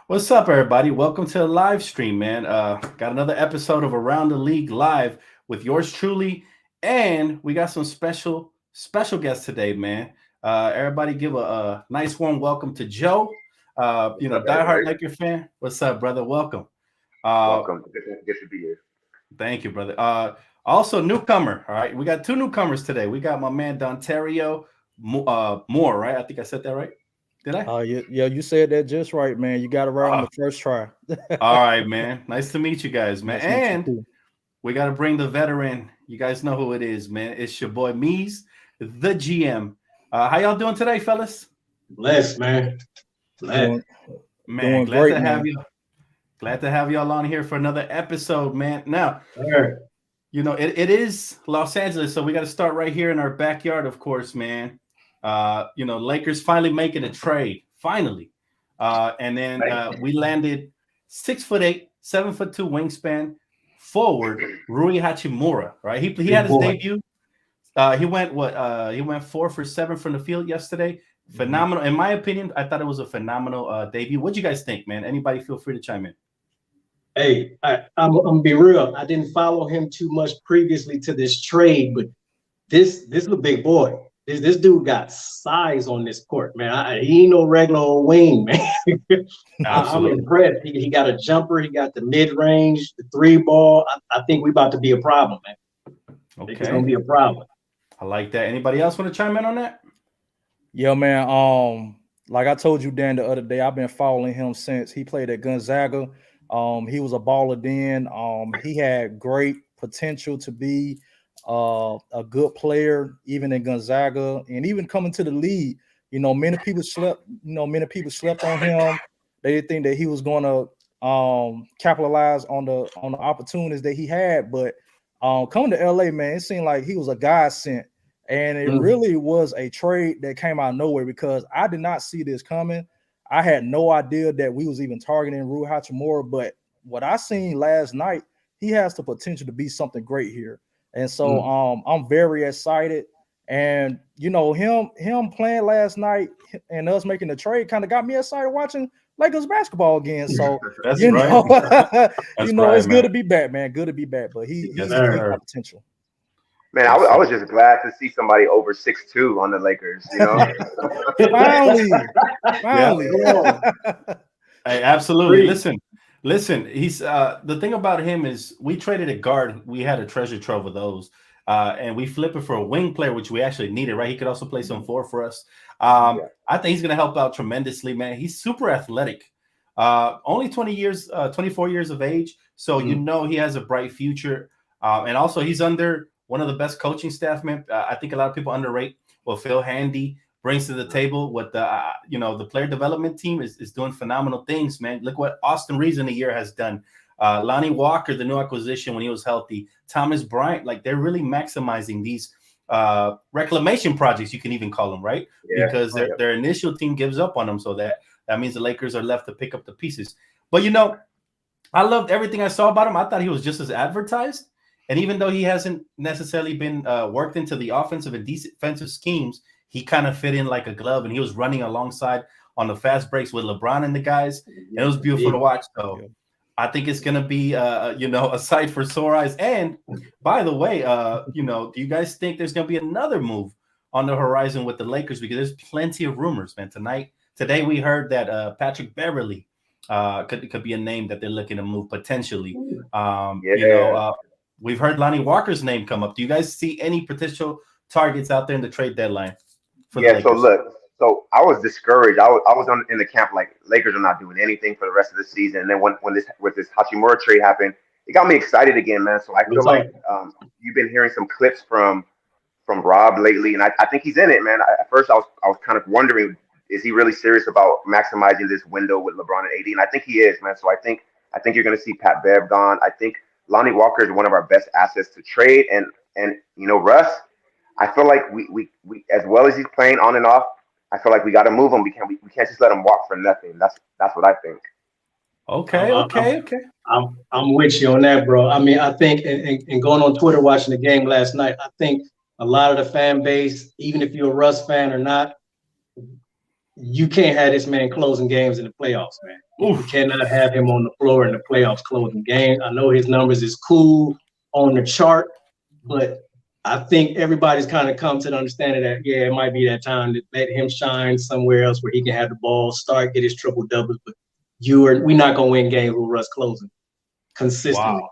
What's up, everybody? Welcome to the live stream, man. Got another episode of Around the League Live with yours truly, and we got some special guests today, man. Everybody, give a nice warm welcome to Joe. What's up, Diehard everybody? Laker fan. What's up, brother? Welcome. Uh, Welcome. Good to be here. Thank you, brother. Also newcomer. All right, we got two newcomers today. We got my man Dontario Moore, right? I think I said that right. Did I? Yeah, you said that just right, man. You got it right on Uh, the first try. all right, man. Nice to meet you guys, man. Nice to meet you And too. we got to bring the veteran. You guys know who it is, man. It's your boy Mees, the GM. How y'all doing today, fellas? Blessed, man. Blessed. Doing, Man, doing glad great, to have man. you. Glad to have y'all on here for another episode, man. Now, Sure. it is Los Angeles, so we got to start right here in our backyard, of course, man. Lakers finally making a trade, finally. And then we landed 6'8", 7'2" wingspan forward Rui Hachimura, right? He had his boy. debut. He went 4 for 7 from the field yesterday. Phenomenal. In my opinion, I thought it was a phenomenal debut. What'd you guys think, man? Anybody feel free to chime in. Hey, I'm gonna be real. I didn't follow him too much previously to this trade, but this is a big boy. This dude got size on this court, man. He ain't no regular old wing, man. I'm Absolutely. impressed. He got a jumper. He got the mid range, the three ball. I think we about to be a problem, man. It's gonna Okay. be a problem. I like that. Anybody else want to chime in on that? Yeah, man. Like I told you, Dan, the other day, I've been following him since he played at Gonzaga. He was a baller then. He had great potential to be a good player, even in Gonzaga, and even coming to the league. Many people slept. Many people slept on him. They didn't think that he was going to capitalize on the opportunities that he had. But coming to LA, man, it seemed like he was a godsend. And it really was a trade that came out of nowhere because I did not see this coming. I had no idea that we was even targeting Rui Hachimura, but what I seen last night, he has the potential to be something great here. And so I'm very excited. And him playing last night and us making the trade kind of got me excited watching Lakers basketball again. So That's you right. know, That's right, it's man. good to be back, man. Good to be back. But he's Yes, a great sir. potential. Man, I was just glad to see somebody over 6'2" on the Lakers. Finally. Yeah. Hey, absolutely. Agreed. Listen. He's the thing about him is we traded a guard. We had a treasure trove of those, and we flip it for a wing player, which we actually needed. Right, he could also play some four for us. Yeah. I think he's going to help out tremendously, man. He's super athletic. Only 24 years of age, so he has a bright future. And also he's under one of the best coaching staff, man. I think a lot of people underrate what Phil Handy brings to the table. What the player development team is doing phenomenal things, man. Look what Austin Reeves in a year has done. Lonnie Walker, the new acquisition when he was healthy. Thomas Bryant, like they're really maximizing these reclamation projects, you can even call them, right? Yeah. Because their initial team gives up on them, so that means the Lakers are left to pick up the pieces. But I loved everything I saw about him. I thought he was just as advertised. And even though he hasn't necessarily been worked into the offensive and defensive schemes, he kind of fit in like a glove, and he was running alongside on the fast breaks with LeBron and the guys. And it was beautiful to watch. So I think it's going to be, a sight for sore eyes. And by the way, do you guys think there's going to be another move on the horizon with the Lakers? Because there's plenty of rumors, man. Today we heard that Patrick Beverley could be a name that they're looking to move potentially. We've heard Lonnie Walker's name come up. Do you guys see any potential targets out there in the trade deadline for the Lakers? So look, I was discouraged. I was in the camp like Lakers are not doing anything for the rest of the season. And then when this Hachimura trade happened, it got me excited again, man. So I feel like you've been hearing some clips from Rob lately, and I think he's in it, man. At first I was kind of wondering, is he really serious about maximizing this window with LeBron and AD? And I think he is, man. So I think you're going to see Pat Bev gone. I think Lonnie Walker is one of our best assets to trade, and Russ. I feel like we as well as he's playing on and off, I feel like we got to move him. We can't just let him walk for nothing. That's what I think. Okay. I'm with you on that, bro. I mean, I think, and going on Twitter watching the game last night, I think a lot of the fan base, even if you're a Russ fan or not, you can't have this man closing games in the playoffs, man. You cannot have him on the floor in the playoffs closing games. I know his numbers is cool on the chart, but I think everybody's kind of come to the understanding that, yeah, it might be that time to let him shine somewhere else where he can have the ball, start, get his triple doubles. But we're not gonna win games with Russ closing consistently. Wow.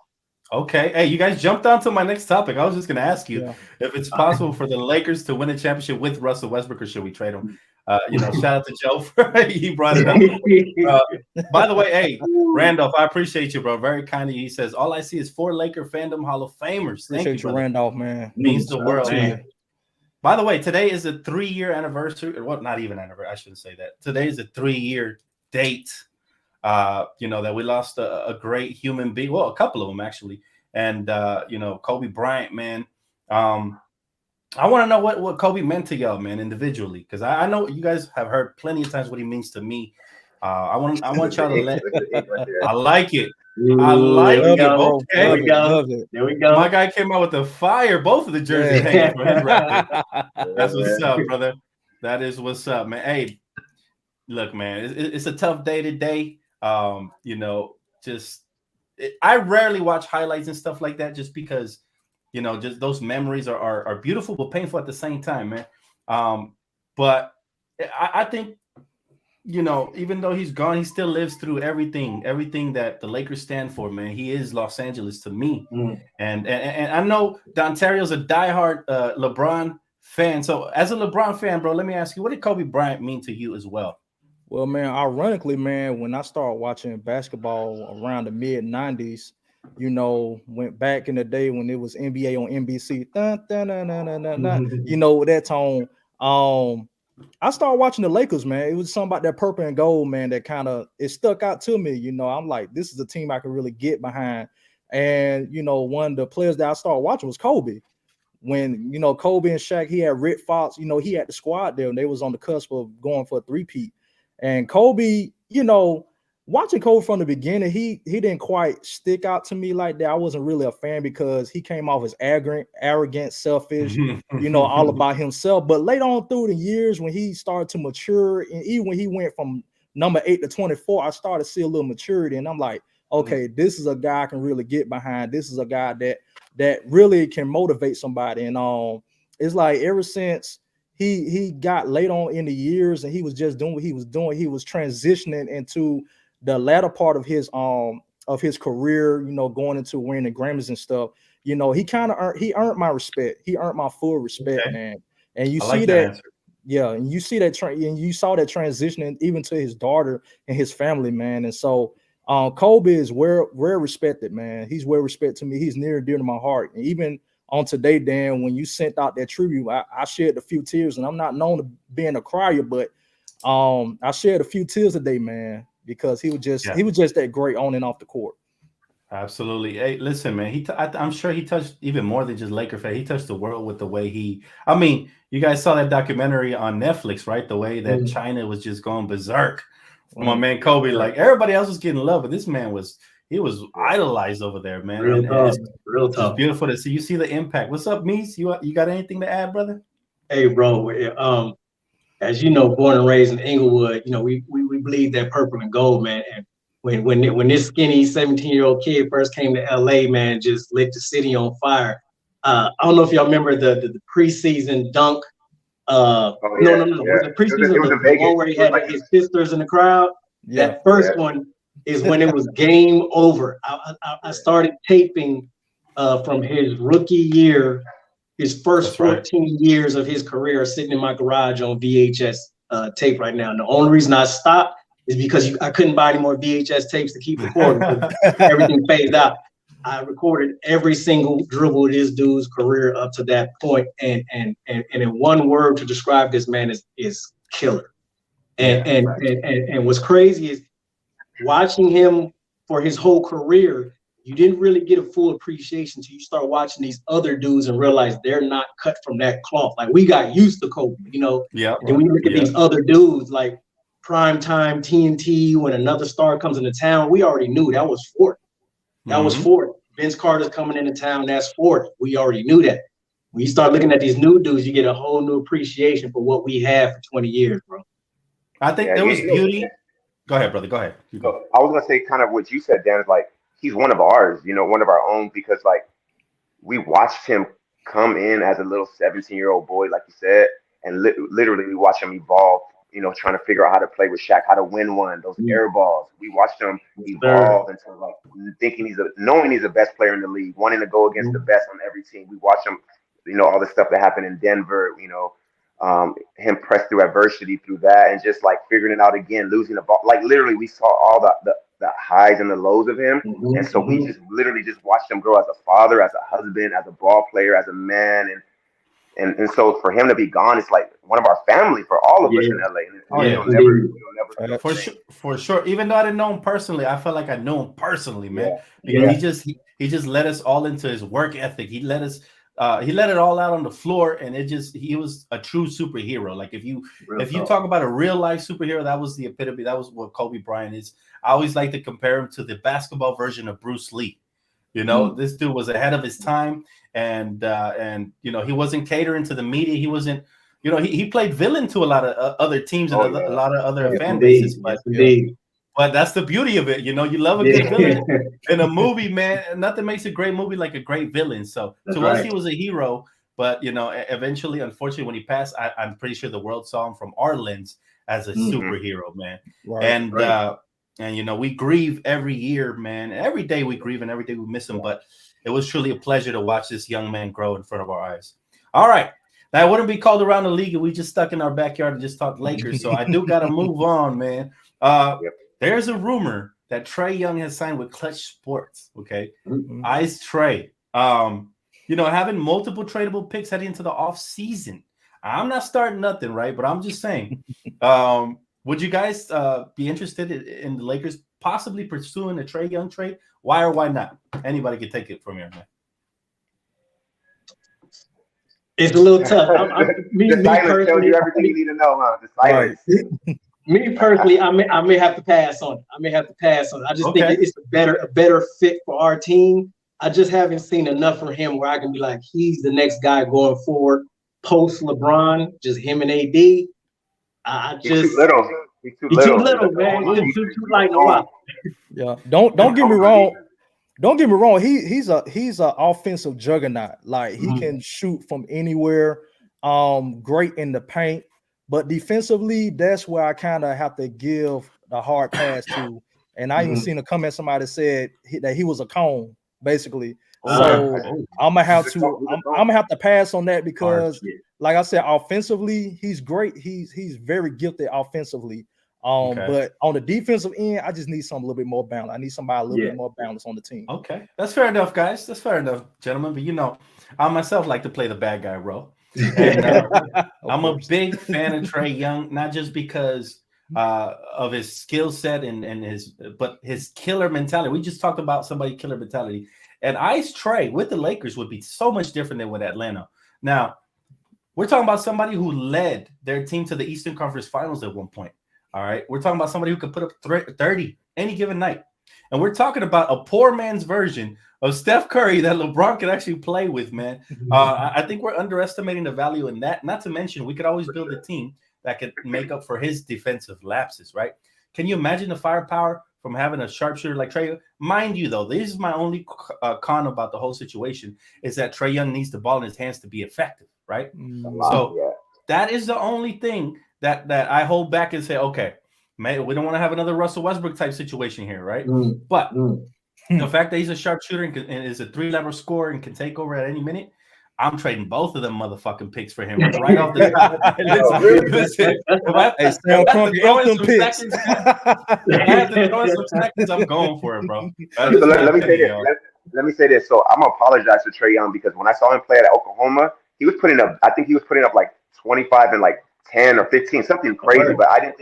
Okay. Hey, you guys jumped on to my next topic. I was just gonna ask you if it's possible for the Lakers to win a championship with Russell Westbrook, or should we trade him? Shout out to Joe for he brought it up. By the way, hey, Randolph, I appreciate you, bro. Very kind of you. He says, all I see is 4 Laker fandom Hall of Famers. Thank Appreciate you, Randolph, man. Means the world, man. By the way, today is a 3-year anniversary, or what? Not even anniversary. I shouldn't say that. Today is a 3-year date. That we lost a great human being. Well, a couple of them actually. And Kobe Bryant, man. I want to know what Kobe meant to y'all, man, individually, because I know you guys have heard plenty of times what he means to me. I want y'all to let. I like it. I like it. Okay, there we go. My guy came out with the fire. Both of the jerseys hanging for his record. That's what's up, brother. That is what's up, man. Hey, look, man, it's a tough day today. I rarely watch highlights and stuff like that, just because. Just those memories are beautiful but painful at the same time, man. But I think, even though he's gone, he still lives through everything that the Lakers stand for, man. He is Los Angeles to me. And I know Dontario's a diehard LeBron fan. So as a LeBron fan, bro, let me ask you, what did Kobe Bryant mean to you as well? Well, man, ironically, man, when I started watching basketball around the mid-90s, went back in the day when it was NBA on NBC, that tone. I started watching the Lakers, man. It was something about that purple and gold, man, that kind of it stuck out to me. I'm like, this is a team I can really get behind. And one of the players that I started watching was Kobe. When Kobe and Shaq, he had Rick Fox, he had the squad there, and they was on the cusp of going for a 3-peat. And Kobe, watching Kobe from the beginning, he didn't quite stick out to me like that. I wasn't really a fan because he came off as arrogant, selfish, all about himself. But later on through the years, when he started to mature, and even when he went from number 8 to 24, I started to see a little maturity. And I'm like, okay, this is a guy I can really get behind. This is a guy that really can motivate somebody. And it's like ever since he got late on in the years and he was just doing what he was doing, he was transitioning into the latter part of his career, going into winning Grammys and stuff. He kind of earned my respect. He earned my full respect, man. And you see that, and you see that and you saw that transitioning even to his daughter and his family, man. And so Kobe is well respected, man. He's well respected to me. He's near and dear to my heart. And even on today, Dan, when you sent out that tribute, I shared a few tears, and I'm not known to being a crier, but I shared a few tears today, man, because he was just that great on and off the court. Absolutely. Hey, listen, man. I'm sure he touched even more than just Laker fan. He touched the world with the way you guys saw that documentary on Netflix, right? The way that China was just going berserk for my man Kobe. Like everybody else was getting love, but this man was idolized over there, man. Real tough. It's beautiful to see. You see the impact. What's up, Meese? You got anything to add, brother? Hey, bro. As you know, born and raised in Inglewood, we bleed that purple and gold, man. And when this skinny 17-year-old kid first came to LA, man, just lit the city on fire. I don't know if y'all remember the preseason dunk. No. The preseason it was in Vegas. Where he had his sisters in the crowd. Yeah. That first one is when it was game over. I started taping from his rookie year. His first 14 years of his career are sitting in my garage on VHS tape right now. And the only reason I stopped is because I couldn't buy any more VHS tapes to keep recording. Everything phased out. I recorded every single dribble of this dude's career up to that point. And in one word to describe this man is killer. And what's crazy is watching him for his whole career. You didn't really get a full appreciation until you start watching these other dudes and realize they're not cut from that cloth. Like we got used to Kobe, Yeah. And when you look at these other dudes, like primetime TNT, when another star comes into town, we already knew that was 40. That was 40. Vince Carter's coming into town, that's 40. We already knew that. When you start looking at these new dudes, you get a whole new appreciation for what we had for 20 years, bro. I think there was beauty. Go ahead, brother. Go ahead. So I was gonna say kind of what you said, Dan. Is like he's one of ours, one of our own, because like we watched him come in as a little 17-year-old boy, like you said, and literally we watched him evolve. Trying to figure out how to play with Shaq, how to win one, those air balls. We watched him evolve into like knowing he's the best player in the league, wanting to go against the best on every team. We watched him, all the stuff that happened in Denver, him press through adversity through that, and just like figuring it out again, losing the ball. Like literally, we saw all the highs and the lows of him, and so we just literally just watched him grow as a father, as a husband, as a ball player, as a man, and so for him to be gone, it's like one of our family for all of us in LA. And never for sure. Even though I didn't know him personally, I felt like I knew him personally, man. Because he just let us all into his work ethic. He let us. He let it all out on the floor, and he was a true superhero. Like if you talk about a real life superhero, that was the epitome. That was what Kobe Bryant is. I always like to compare him to the basketball version of Bruce Lee. This dude was ahead of his time, and he wasn't catering to the media. He wasn't, he played villain to a lot of other teams and a lot of other fan bases. But that's the beauty of it. You love a good villain in a movie, man. Nothing makes a great movie like a great villain. So to us, he was a hero. But, eventually, unfortunately, when he passed, I'm pretty sure the world saw him from our lens as a superhero, man. And we grieve every year, man. Every day we grieve and every day we miss him. But it was truly a pleasure to watch this young man grow in front of our eyes. All right. Now, it wouldn't be called Around the League if we just stuck in our backyard and just talked Lakers. So I do got to move on, man. There's a rumor that Trae Young has signed with Clutch Sports. Okay, Ice Trae. Having multiple tradable picks heading into the off season. I'm not starting nothing, right? But I'm just saying. Would you guys be interested in the Lakers possibly pursuing a Trae Young trade? Why or why not? Anybody can take it from here, man. It's a little tough. The silence tells you everything you need to know, huh? The silence. Right. Me personally, I may have to pass on it. I just think it's a better fit for our team. I just haven't seen enough from him where I can be like, he's the next guy going forward. Post LeBron, just him and AD. He's too little. He's too little, man. He's too light to watch. Yeah. Don't get me wrong. Don't get me wrong. He's a offensive juggernaut. Like he can shoot from anywhere. Great in the paint. But defensively, that's where I kind of have to give the hard pass to. And I even seen a comment somebody said that he was a cone, basically. So I'm gonna have to pass on that because, like I said, offensively, he's great. He's very gifted offensively. But on the defensive end, I just need something a little bit more balanced. I need somebody a little bit more balanced on the team. Okay, that's fair enough, guys. That's fair enough, gentlemen. But I myself like to play the bad guy role. And I'm a big fan of Trae Young, not just because of his skill set but his killer mentality. We just talked about somebody killer mentality, and Ice Trae with the Lakers would be so much different than with Atlanta. Now, we're talking about somebody who led their team to the Eastern Conference Finals at one point. All right, we're talking about somebody who could put up 30 any given night, and we're talking about a poor man's version of Steph Curry that LeBron can actually play with, man. I think we're underestimating the value in that. Not to mention, we could always build a team that could make up for his defensive lapses, right? Can you imagine the firepower from having a sharpshooter like Trae? Mind you, though, this is my only con about the whole situation, is that Trae Young needs the ball in his hands to be effective, right? So that is the only thing that I hold back and say, okay, man, we don't want to have another Russell Westbrook type situation here, right? But the fact that he's a sharpshooter and is a 3-level scorer and can take over at any minute, I'm trading both of them motherfucking picks for him right off the top. Listen, if I have to throw in some seconds, I'm going for it, bro. Let me say this. So I'm gonna apologize to Trae Young because when I saw him play at Oklahoma, he was putting up like 25 and like 10 or 15, something crazy. But I didn't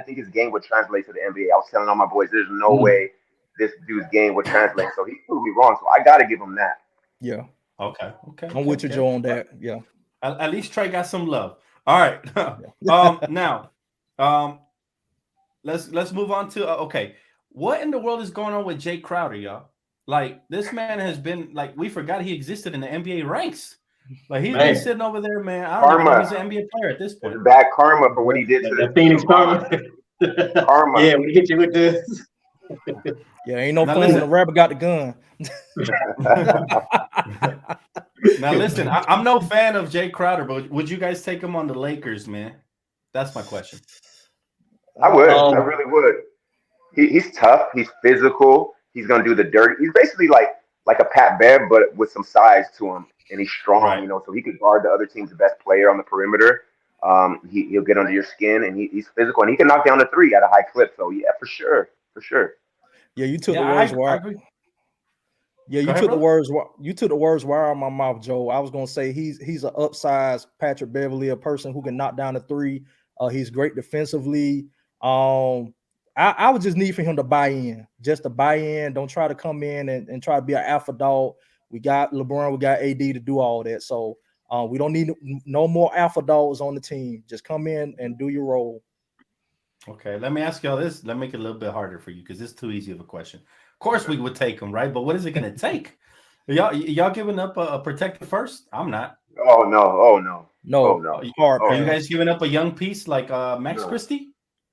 think his game would translate to the NBA. I was telling all my boys, there's no way this dude's game would translate. So he proved me wrong. So I got to give him that. Yeah. Okay. I'm with you, Joe, on that. Yeah. At least Trae got some love. All right. Now, let's move on to okay. What in the world is going on with Jay Crowder, y'all? Like this man has been like we forgot he existed in the NBA ranks. Like he's Man. been sitting over there, man. I don't even know if he's an NBA player at this point. Bad karma for what he did to the Phoenix karma. Karma. Yeah, we hit you with this. Yeah, ain't no Now fun when listen. the rapper got the gun. Now listen, I'm no fan of Jay Crowder, but would you guys take him on the Lakers, man? That's my question. I would. I really would. He's tough. He's physical. He's gonna do the dirty. He's basically like a Pat Bev, but with some size to him, and he's strong. Right. You know, so he could guard the other team's best player on the perimeter. He'll get under your skin, and he's physical, and he can knock down the three at a high clip. So yeah, for sure. Yeah, you took the words right. Yeah, you took the words. You took the words right out of my mouth, Joe. I was gonna say he's an upsized Patrick Beverly, a person who can knock down the three. He's great defensively. I would just need for him to buy in, just to buy in. Don't try to come in and try to be an alpha dog. We got LeBron, we got AD to do all that. So we don't need no more alpha dogs on the team. Just come in and do your role. Okay, let me ask y'all this. Let me make it a little bit harder for you because it's too easy of a question. Of course, we would take him, right? But what is it going to take? Y'all giving up a protector first? I'm not. Oh no. Hard. Are you guys giving up a young piece like Max Christie?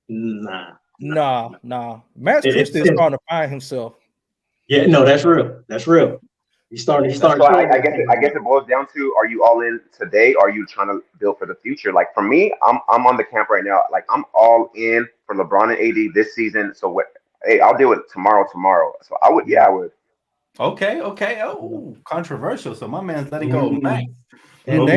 Nah. Max Christie is starting to find himself. Yeah, no, that's real. He's starting. So I guess it boils down to: are you all in today? Or are you trying to build for the future? Like for me, I'm on the camp right now. Like I'm all in for LeBron and AD this season. So what? Hey, I'll do it tomorrow. So I would. Okay. Oh, controversial. So my man's letting go of Max. And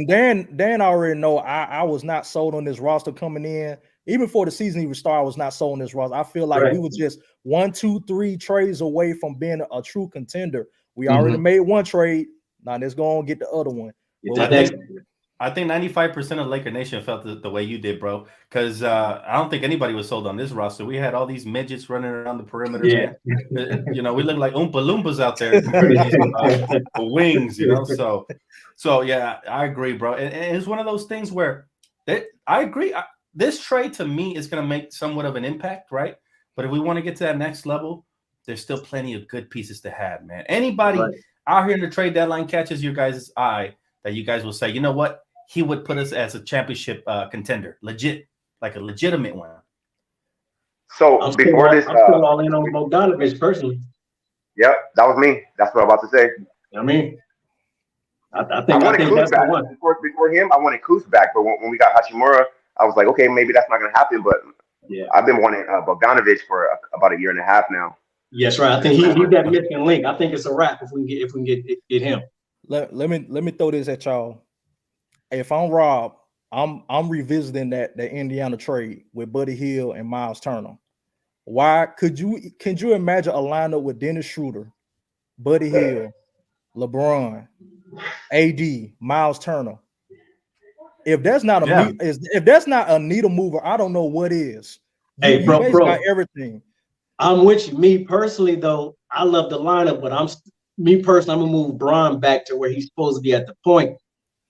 Dan already know I was not sold on this roster coming in. Even before the season even started, I was not sold on this roster. I feel like we were just 1, 2, 3 trades away from being a true contender. We already made one trade. Now let's go and get the other one. I think 95% of Laker Nation felt the way you did, bro. Because I don't think anybody was sold on this roster. We had all these midgets running around the perimeter. Yeah. Man. You know, we look like Oompa Loompas out there compared to these wings. You know, so yeah, I agree, bro. And it's one of those things where I agree. This trade to me is going to make somewhat of an impact, right? But if we want to get to that next level, there's still plenty of good pieces to have, man. Anybody out here in the trade deadline catches your guys' eye that you guys will say, you know what? He would put us as a championship contender, legit, like a legitimate one. So I'm before this, I'm still all in on Bogdanovich personally. Yep, that was me. That's what I'm about to say. I mean, I think that's back. the one. Before him, I wanted Kuz back, but when we got Hachimura, I was like, okay, maybe that's not going to happen. But I've been wanting Bogdanovich for about a year and a half now. Yes, right. I think he's that missing link. I think it's a wrap if we can get him. Let me throw this at y'all. If I'm Rob, I'm revisiting that Indiana trade with Buddy Hield and Miles Turner. Why could you imagine a lineup with Dennis Schroeder, Buddy Hield, LeBron, AD, Miles Turner? If that's not a needle mover, I don't know what is. Hey, bro, got everything. I'm with you. Me personally, though, I love the lineup, but I'm gonna move Bron back to where he's supposed to be at the point,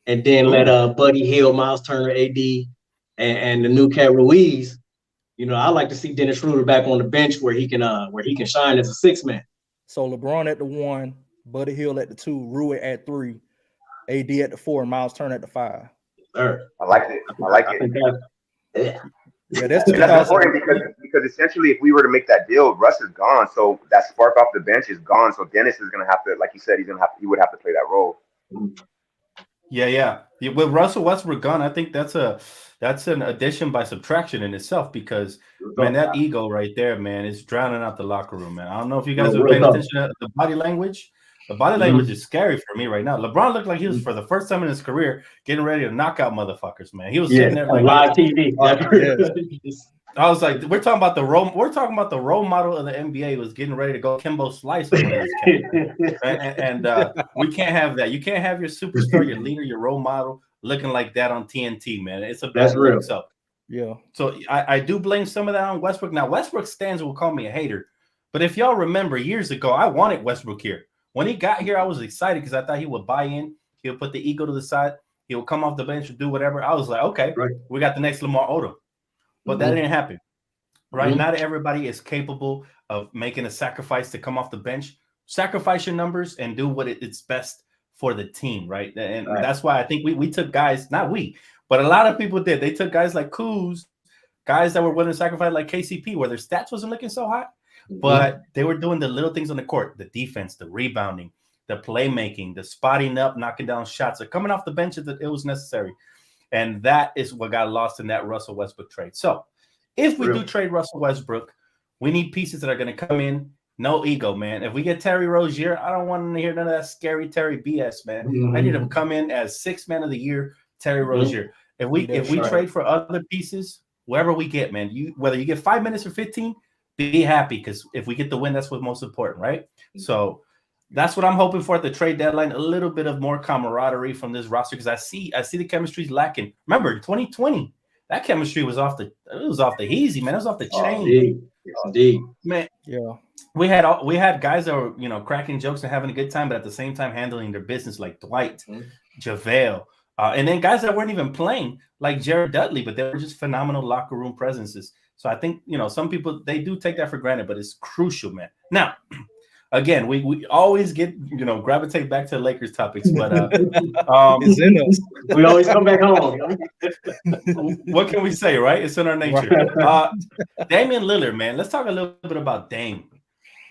and then let Buddy Hield, Miles Turner, AD, and the new cat Ruiz. You know, I like to see Dennis Schroeder back on the bench where he can shine as a 6-man. So LeBron at the 1, Buddy Hield at the 2, Rui at 3, AD at the 4, and Miles Turner at the 5. Sir, I like it. Yeah, that's important because essentially, if we were to make that deal, Russ is gone, so that spark off the bench is gone. So Dennis is going to have to, like you said, he would have to play that role. Yeah. With Russell Westbrook gone, I think that's an addition by subtraction in itself because man, that ego right there, man, is drowning out the locker room, man. I don't know if you guys are paying attention to the body language. The body language is scary for me right now. LeBron looked like he was, for the first time in his career, getting ready to knock out motherfuckers, man. He was sitting there like live TV. I was like, we're talking about the role model of the NBA was getting ready to go Kimbo Slice and we can't have that. You can't have your superstar, your leader, your role model looking like that on TNT, man. It's a bad look. So I do blame some of that on Westbrook. Now Westbrook stands will call me a hater, but if y'all remember years ago, I wanted Westbrook here. When he got here, I was excited because I thought he would buy in. He would put the ego to the side. He would come off the bench and do whatever. I was like, okay, we got the next Lamar Odom. But that didn't happen, right? Not everybody is capable of making a sacrifice to come off the bench. Sacrifice your numbers and do what it's best for the team, right? And that's why I think we took guys, not we, but a lot of people did. They took guys like Kuz, guys that were willing to sacrifice like KCP, where their stats wasn't looking so hot, but they were doing the little things on the court, the defense, the rebounding, the playmaking, the spotting up, knocking down shots, or coming off the bench if it was necessary. And that is what got lost in that Russell Westbrook trade. So if we do trade Russell Westbrook, we need pieces that are going to come in. No ego, man. If we get Terry Rozier, I don't want to hear none of that scary Terry BS, man. I need him to come in as 6th man of the year, Terry Rozier. If we trade for other pieces, wherever we get, man, whether you get 5 minutes or 15, be happy, because if we get the win, that's what's most important, right? So that's what I'm hoping for at the trade deadline. A little bit of more camaraderie from this roster, because I see the chemistry's lacking. Remember, in 2020, that chemistry was off the hazy, man. It was off the chain. Indeed. Man. Yeah. We had guys that were, cracking jokes and having a good time, but at the same time handling their business, like Dwight, JaVale, and then guys that weren't even playing, like Jared Dudley, but they were just phenomenal locker room presences. So I think, some people, they do take that for granted, but it's crucial, man. Now, again, we always get, gravitate back to the Lakers topics, but it's in us. We always come back home. What can we say, right? It's in our nature. Damian Lillard, man. Let's talk a little bit about Dame.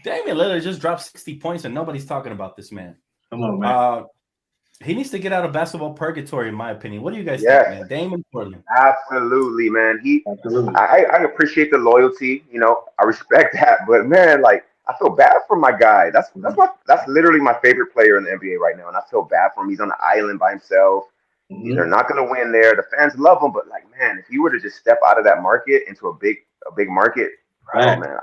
Damian Lillard just dropped 60 points, and nobody's talking about this man. Come on, man. He needs to get out of basketball purgatory, in my opinion. What do you guys think, man? Dame in Portland. Absolutely, man. I appreciate the loyalty. You know, I respect that. But man, like, I feel bad for my guy. That's literally my favorite player in the NBA right now, and I feel bad for him. He's on an island by himself. Mm-hmm. They're not going to win there. The fans love him, but like, man, if he were to just step out of that market into a big market, right. Oh man,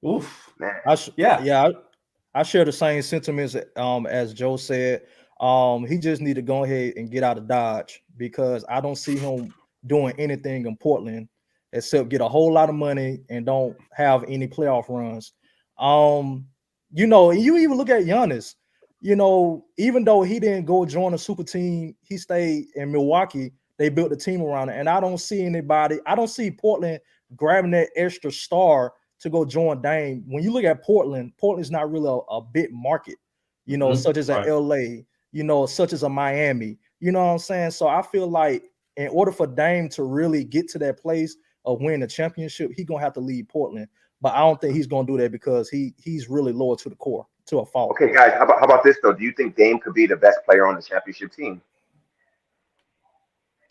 oof, man. I share the same sentiments as Joe said. He just need to go ahead and get out of Dodge, because I don't see him doing anything in Portland except get a whole lot of money and don't have any playoff runs. You know, you even look at Giannis, you know, even though he didn't go join a super team, he stayed in Milwaukee. They built a team around it. And I don't see Portland grabbing that extra star to go join Dame. When you look at Portland's not really a big market, you know, such as a LA, you know, such as a Miami, you know what I'm saying? So I feel like in order for Dame to really get to that place of winning the championship, he's going to have to leave Portland. But I don't think he's going to do that, because he's really loyal to the core, to a fault. Okay, guys, how about this, though? Do you think Dame could be the best player on the championship team?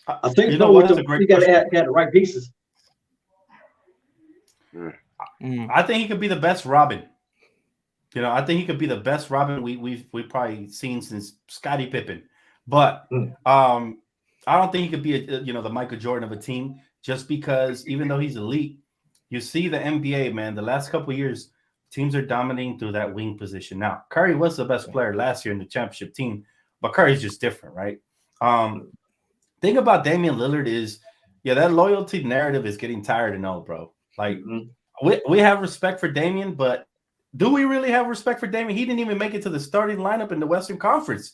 I think you got to add the right pieces. I think he could be the best Robin. You know, I think he could be the best Robin we've probably seen since Scottie Pippen. But I don't think he could be the Michael Jordan of a team, just because even though he's elite, you see the NBA, man, the last couple of years, teams are dominating through that wing position. Now, Curry was the best player last year in the championship team, but Curry's just different, right? Thing about Damian Lillard is, that loyalty narrative is getting tired and old, bro. Like, we have respect for Damian, but do we really have respect for Damian? He didn't even make it to the starting lineup in the Western Conference.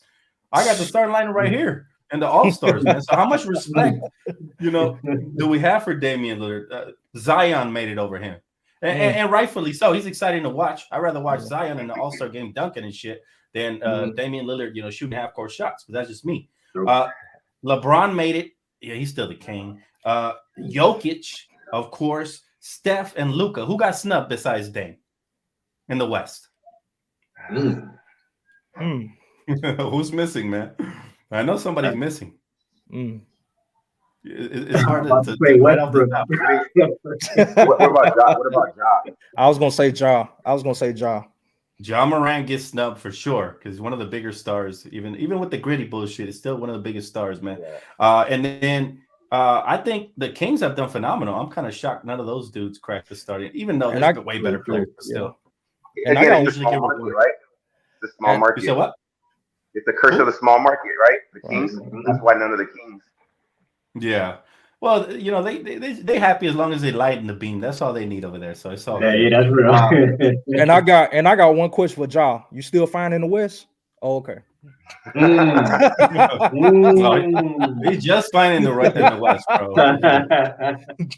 I got the starting lineup right here and the All-Stars, man. So how much respect, do we have for Damian Lillard? Zion made it over him. And rightfully so. He's exciting to watch. I'd rather watch Zion in the All-Star game dunking and shit than Damian Lillard, shooting half-court shots. But that's just me. LeBron made it. Yeah, he's still the king. Jokic, of course. Steph and Luka. Who got snubbed besides Dame in the West? Who's missing, man? I know somebody's missing. It's hard to right off the top. What about Ja? I was gonna say Ja. Ja Morant gets snubbed for sure, because one of the bigger stars, even with the gritty bullshit, is still one of the biggest stars, man. And then I think the Kings have done phenomenal. I'm kind of shocked none of those dudes cracked the starting, even though they're way better players, but still. And again, it's a small market, right? It's a small market. So what? It's the curse of the small market, right? The Kings. That's why none of the Kings. Yeah. Well, they happy as long as they lighten the beam. That's all they need over there. So it's all. Yeah, that's real. And I got one question for Ja. You still fine in the West? Oh, okay. He's just fine in the West, bro.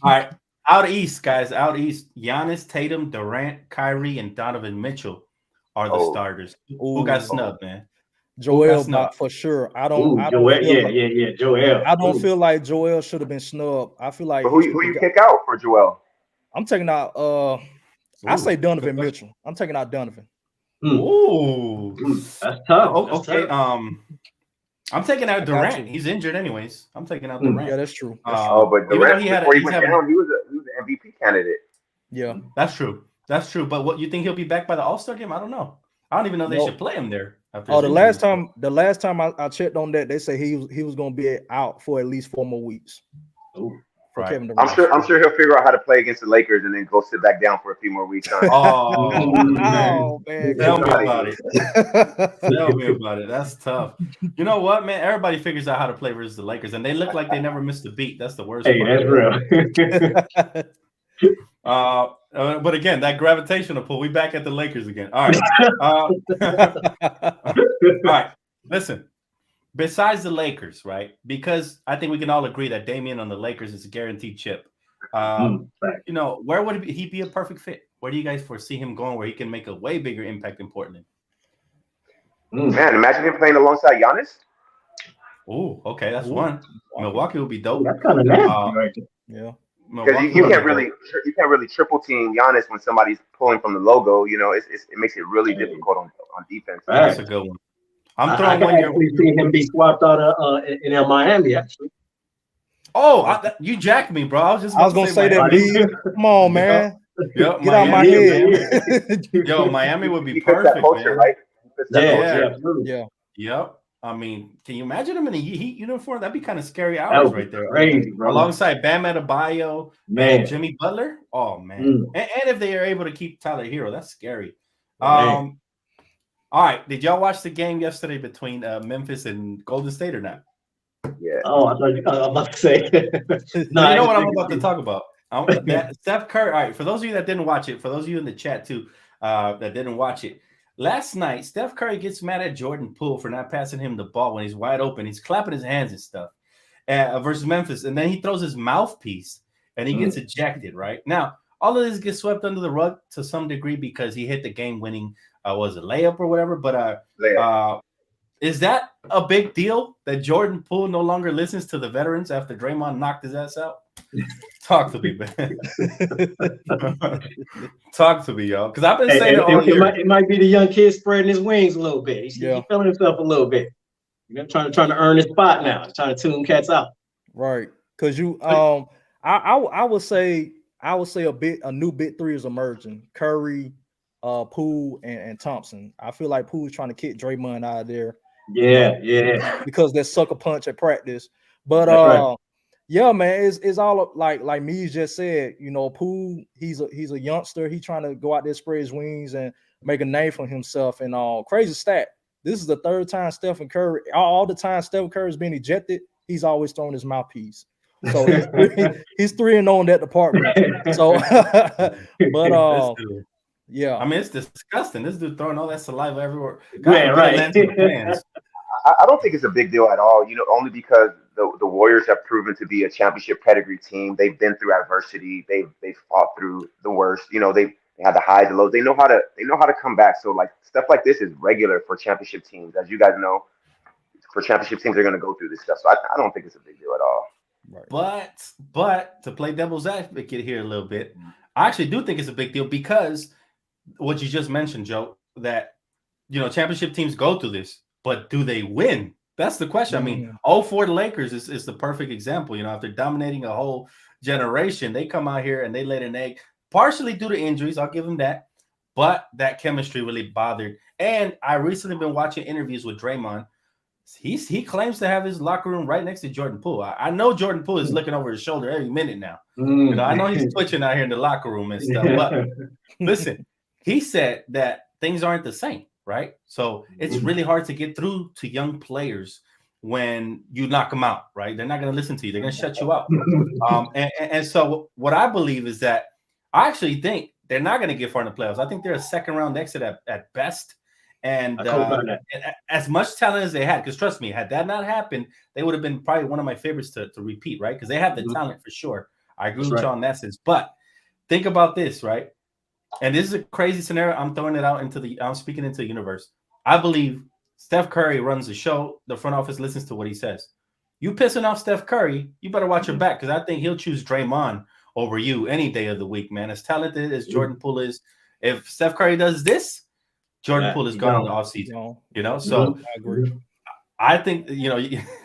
All right. Out east, guys. Out east, Giannis, Tatum, Durant, Kyrie, and Donovan Mitchell are the starters. Who got snubbed, man? Joel snubbed? for sure. I Ooh, don't Joel. feel Yeah, like, yeah, yeah. Joel. I don't Ooh. feel like Joel should have been snubbed. I feel like But he should who have you got. kick out for Joel? I'm taking out. I say Ooh, good Donovan question. Mitchell. I'm taking out Donovan. Ooh. That's tough. Oh, That's okay. tough. I'm taking out I got Durant. you. He's injured anyways. I'm taking out Mm. Durant. Yeah, that's true. That's Oh, true. but Even though Durant before he he's went having down, he was an MVP candidate. Yeah. that's true. That's true. But what you think he'll be back by the All-Star game? I don't know. I don't even know they No. should play him there after Oh, his the last time I checked on that, they say he was gonna be out for at least 4 more weeks Ooh. for Right. Kevin I'm Durant. sure he'll figure out how to play against the Lakers and then go sit back down for a few more weeks. Huh? Oh man. Oh man, Tell me How they about do. it. Tell me about it. That's tough. You know what, man? Everybody figures out how to play versus the Lakers, and they look like they never missed a beat. That's the worst Hey, part. that's real. But again, that gravitational pull. We back at the Lakers again. All right. All right. Listen. Besides the Lakers, right? Because I think we can all agree that Damian on the Lakers is a guaranteed chip. You know, where would he be a perfect fit? Where do you guys foresee him going where he can make a way bigger impact in Portland? Man, imagine him playing alongside Giannis. Oh, okay, that's Ooh. one. Milwaukee will be dope. That's kind of nasty, right? Yeah. Because you can't really triple team Giannis when somebody's pulling from the logo. You know, it makes it really difficult on defense. That's a good one. I'm throwing I one year. actually see him be swapped out in Miami. Actually. Oh, you jacked me, bro. I was gonna say that. B. Come on, man. Yep, Get out my head. Yo, Miami would be He fits perfect, that culture, man. right? He fits that culture. Yeah. Yep. I mean, can you imagine him in a Heat uniform? That'd be kind of scary hours right there. Crazy, bro. Alongside Bam Adebayo and Jimmy Butler. Oh man. And if they are able to keep Tyler Hero, that's scary. All right. Did y'all watch the game yesterday between Memphis and Golden State or not? Yeah. Oh, I thought you were about to say. No, you know what I'm about to talk about. Steph Curry. All right. For those of you that didn't watch it, for those of you in the chat too that didn't watch it, last night Steph Curry gets mad at Jordan Poole for not passing him the ball when he's wide open. He's clapping his hands and stuff versus Memphis, and then he throws his mouthpiece and he gets ejected. Right now, all of this gets swept under the rug to some degree because he hit the game-winning. Was it layup or whatever? But is that a big deal that Jordan Poole no longer listens to the veterans after Draymond knocked his ass out? Talk to me, man. Talk to me, y'all. Because I've been saying it all year. It might be the young kid spreading his wings a little bit. He's feeling himself a little bit. You know, trying to earn his spot now. Trying to tune cats out. Right. Because you I would say a new big three is emerging. Curry, Poole and Thompson. I feel like Poole's trying to kick Draymond out of there. Yeah. Because that sucker punch at practice. But yeah, man, it's all like me just said, you know, Poole, he's a youngster. He's trying to go out there, spread his wings and make a name for himself. And crazy stat. This is the third time Stephen Curry, all the time Stephen Curry's been ejected, he's always thrown his mouthpiece. So he's 3-0 in that department. So but yeah, I mean, it's disgusting. This dude throwing all that saliva everywhere. I don't think it's a big deal at all. You know, only because the Warriors have proven to be a championship pedigree team. They've been through adversity. They've fought through the worst. You know, they had the highs and lows. They know how to come back. So like stuff like this is regular for championship teams, as you guys know. For championship teams, they're going to go through this stuff. So I don't think it's a big deal at all. Right. But to play devil's advocate here a little bit, I actually do think it's a big deal because what you just mentioned, Joe, that, you know, championship teams go through this, but do they win? That's the question. I mean, 04 the Lakers is the perfect example. You know, after dominating a whole generation, they come out here and they laid an egg, partially due to injuries. I'll give them that. But that chemistry really bothered. And I recently been watching interviews with Draymond. He claims to have his locker room right next to Jordan Poole. I know Jordan Poole is looking over his shoulder every minute now. You know, I know he's twitching out here in the locker room and stuff. But listen, he said that things aren't the same, right? So it's really hard to get through to young players when you knock them out, right? They're not going to listen to you. They're going to shut you out. And so what I believe is that I actually think they're not going to get far in the playoffs. I think they're a second round exit at best. And as much talent as they had, because trust me, had that not happened, they would have been probably one of my favorites to repeat, right? Because they have the talent for sure. I agree with y'all in that sense. But think about this, right? And this is a crazy scenario. I'm throwing it out I'm speaking into the universe. I believe Steph Curry runs the show. The front office listens to what he says. You pissing off Steph Curry, you better watch your back, because I think he'll choose Draymond over you any day of the week, man. As talented as Jordan Poole is, if Steph Curry does this, Jordan Poole is gone in the offseason. You know, so I agree. I think, you know,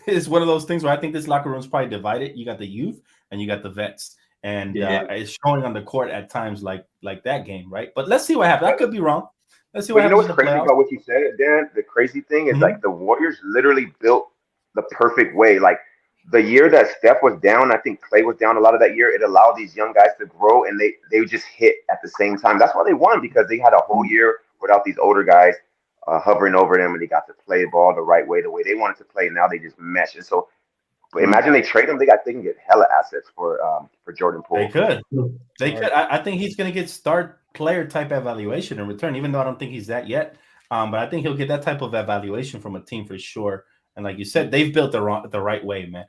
it's one of those things where I think this locker room is probably divided. You got the youth and you got the vets, and it's showing on the court at times like that game, right? But let's see what happens. I could be wrong. Let's see what happens. You know what's crazy about what you said, Dan? The crazy thing is like the Warriors literally built the perfect way. Like the year that Steph was down, I think Clay was down a lot of that year. It allowed these young guys to grow, and they just hit at the same time. That's why they won, because they had a whole year without these older guys hovering over them, and they got to play the ball the right way, the way they wanted to play. Now they just mesh. And so, imagine they trade them. They can get hella assets for Jordan Poole. They could. I think he's going to get start player type evaluation in return, even though I don't think he's that yet. But I think he'll get that type of evaluation from a team for sure. And like you said, they've built the right way, man.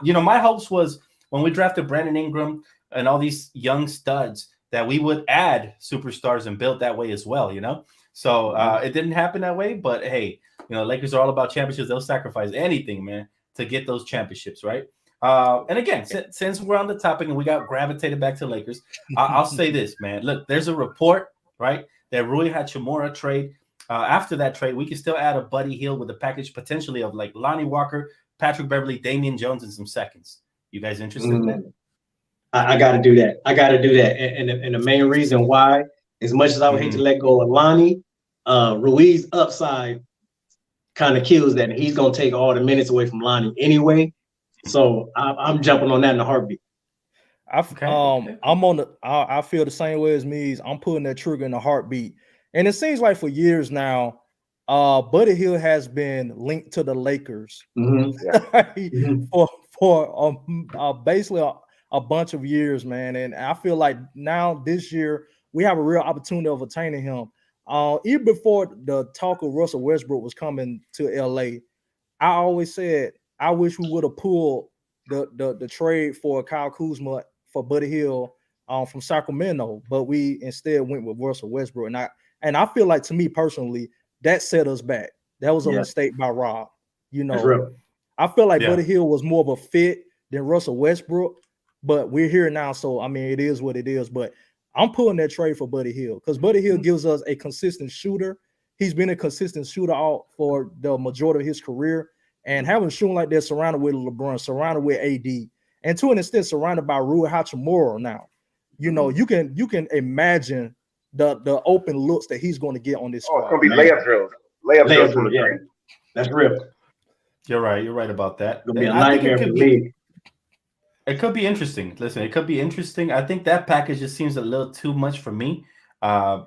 My hopes was when we drafted Brandon Ingram and all these young studs that we would add superstars and build that way as well, you know? So it didn't happen that way, but hey, you know, Lakers are all about championships. They'll sacrifice anything, man, to get those championships, right? And again, since we're on the topic and we got gravitated back to Lakers, I'll say this, man. Look, there's a report, right, that Rui Hachimura trade. After that trade, we can still add a Buddy Hield with a package potentially of like Lonnie Walker, Patrick Beverly, Damian Jones, and some seconds. You guys interested in that? I got to do that. And the main reason why, as much as I would hate to let go of Lonnie, Rui's upside kind of kills that. And he's going to take all the minutes away from Lonnie anyway. So I'm jumping on that in a heartbeat. I feel the same way as me. I'm pulling that trigger in a heartbeat. And it seems like for years now, Buddy Hield has been linked to the Lakers for basically a bunch of years, man. And I feel like now this year we have a real opportunity of attaining him. Even before the talk of Russell Westbrook was coming to LA, I always said I wish we would have pulled the trade for Kyle Kuzma for Buddy Hield from Sacramento, but we instead went with Russell Westbrook. And I feel like, to me personally, that set us back. That was a mistake by Rob. You know, I feel like Buddy Hield was more of a fit than Russell Westbrook, but we're here now. So, I mean, it is what it is. But I'm pulling that trade for Buddy Hield because Buddy Hield gives us a consistent shooter. He's been a consistent shooter out for the majority of his career. And having shown like that, surrounded with LeBron, surrounded with AD, and to an extent surrounded by Rui Hachimura now, you know, you can imagine the open looks that he's going to get on this squad. It's going to be layup drills. Layup drills. Yeah. That's real. You're right about that. It's going to be a nightmare for me. It could be interesting. Listen, it could be interesting. I think that package just seems a little too much for me.